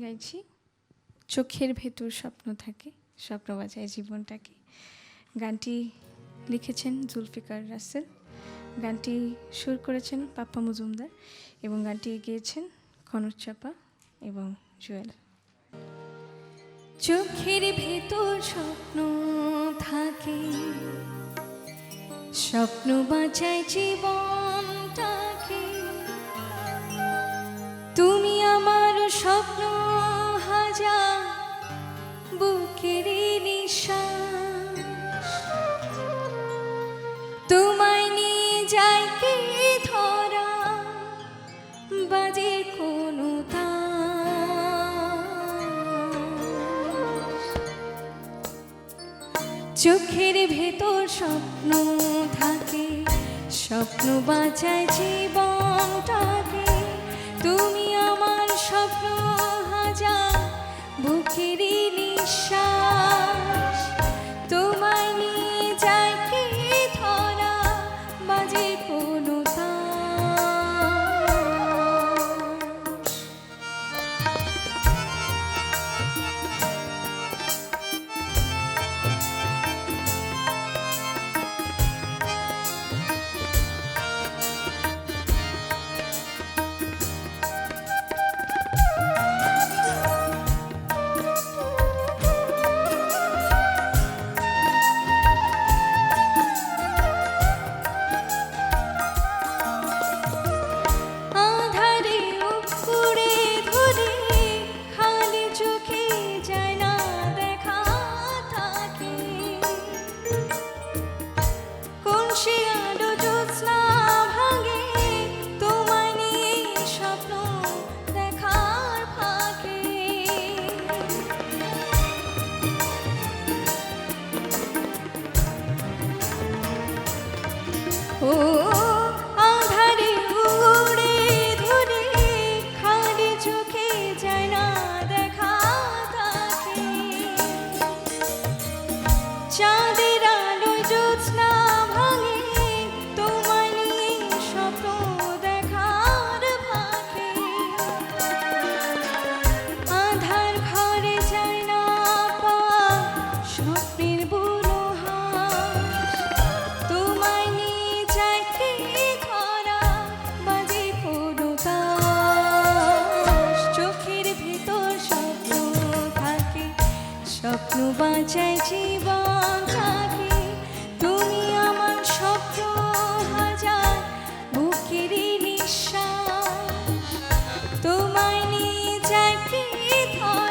গাইছি চোখের ভেতর স্বপ্ন থাকে, স্বপ্ন বাঁচায় জীবনটাকে। গানটি লিখেছেন জুলফিকার রাসেল, গানটি সুর করেছেন পাপ্পা মজুমদার এবং গানটি গেয়েছেন কনক চাপা এবং জুয়েল। চোখের ভেতর স্বপ্ন থাকে, স্বপ্ন বাঁচায় জীবনটাকে। তুমি আমার স্বপ্ন হাজার, বুকের নিঃশ্বাস। তোমায় নিয়ে যাই কি ধরা, বাজে কোনো চোখের ভেতর স্বপ্ন থাকে, স্বপ্ন বাঁচায় জীবনটাকে। তুমি আমার স্বপ্ন হাজার, বুকের নিঃশ্বাস। তোমায় নিয়ে যাই কি ধরা, বাজে কোনো ও আধারে উড়ে ধরে, খালি চোখে যায় না দেখা থাকে। চাঁদের আলোয় জ্যোৎস্না ভাঙে, তোমায় নিয়ে স্বপ্ন দেখার ফাঁকে। আধার ঘরে যায় না পা, স্বপ্নের বুনো হাস। তোমায় নিয়ে যায় কি ধরা, বাজে কোনো তাস। চোখের ভেতর স্বপ্ন থাকে, স্বপ্ন বাঁচায় জীবনটাকে। তুমি আমার স্বপ্ন হাজার, বুকের নিঃশ্বাস। তোমায় নিয়ে যায় কি ধরা,